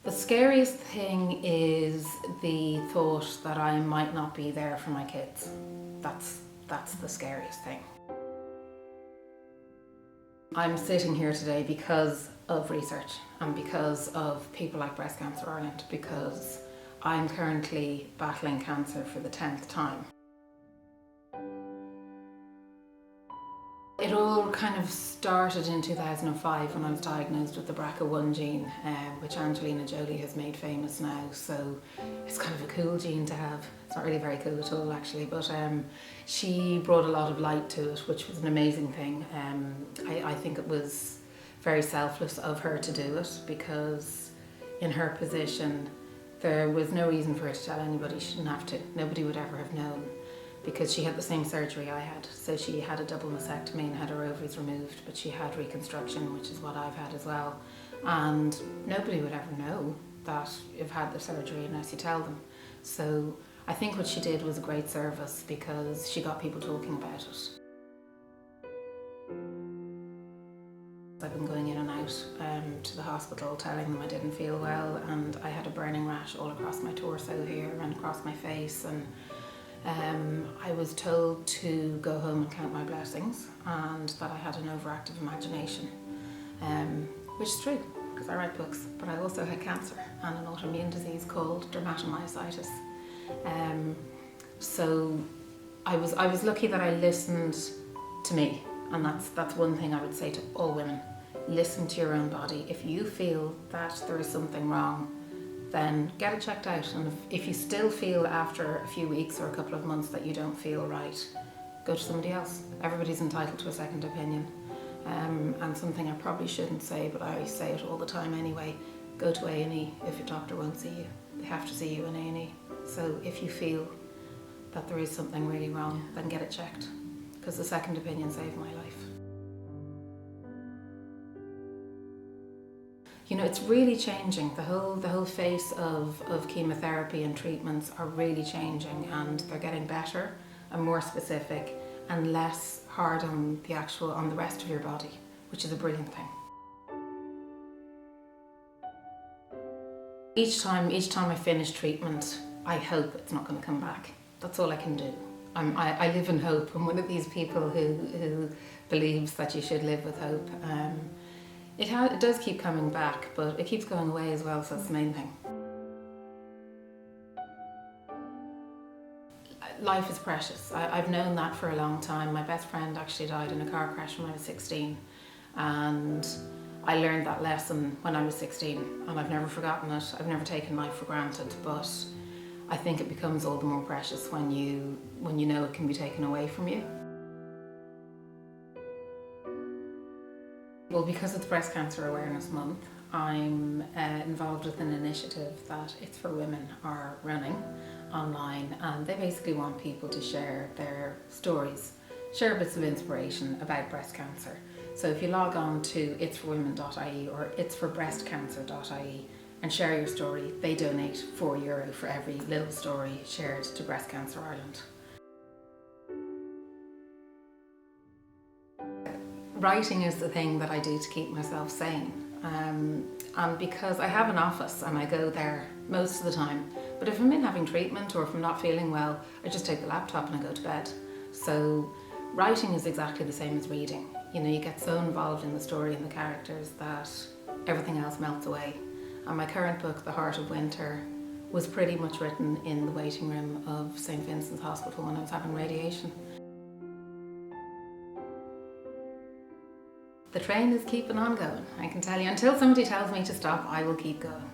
The scariest thing is the thought that I might not be there for my kids. That's the scariest thing. I'm sitting here today because of research and because of people like Breast Cancer Ireland, because I'm currently battling cancer for the 10th time. It all kind of started in 2005 when I was diagnosed with the BRCA1 gene, which Angelina Jolie has made famous now. So it's kind of a cool gene to have. It's not really very cool at all actually, but she brought a lot of light to it, which was an amazing thing. I think it was very selfless of her to do it, because in her position there was no reason for her to tell anybody. She didn't have to. Nobody would ever have known, because she had the same surgery I had. So she had a double mastectomy and had her ovaries removed, but she had reconstruction, which is what I've had as well. And nobody would ever know that you've had the surgery unless you tell them. So I think what she did was a great service, because she got people talking about it. I've been going in and out to the hospital telling them I didn't feel well, and I had a burning rash all across my torso here and across my face, and I was told to go home and count my blessings, and that I had an overactive imagination, which is true because I write books, but I also had cancer and an autoimmune disease called dermatomyositis. So I was lucky that I listened to me, and that's one thing I would say to all women. Listen to your own body. If you feel that there is something wrong, then get it checked out. And if you still feel after a few weeks or a couple of months that you don't feel right, go to somebody else. Everybody's entitled to a second opinion. And something I probably shouldn't say, but I say it all the time anyway, go to A&E if your doctor won't see you. They have to see you in A&E. So if you feel that there is something really wrong, then get it checked, because the second opinion saved my life. You know, it's really changing. The whole face of chemotherapy and treatments are really changing, and they're getting better and more specific and less hard on the rest of your body, which is a brilliant thing. Each time I finish treatment, I hope it's not going to come back. That's all I can do. I live in hope. I'm one of these people who believes that you should live with hope. It does keep coming back, but it keeps going away as well, so that's the main thing. Life is precious. I've known that for a long time. My best friend actually died in a car crash when I was 16, and I learned that lesson when I was 16, and I've never forgotten it. I've never taken life for granted, but I think it becomes all the more precious when you know it can be taken away from you. Well, because it's Breast Cancer Awareness Month, I'm involved with an initiative that It's for Women are running online, and they basically want people to share their stories, share bits of inspiration about breast cancer. So if you log on to itsforwomen.ie or itsforbreastcancer.ie and share your story, they donate €4 for every little story shared to Breast Cancer Ireland. Writing is the thing that I do to keep myself sane, and because I have an office and I go there most of the time, but if I'm in having treatment or if I'm not feeling well, I just take the laptop and I go to bed. So writing is exactly the same as reading. You know, you get so involved in the story and the characters that everything else melts away. And my current book, The Heart of Winter, was pretty much written in the waiting room of St. Vincent's Hospital when I was having radiation. The train is keeping on going, I can tell you. Until somebody tells me to stop, I will keep going.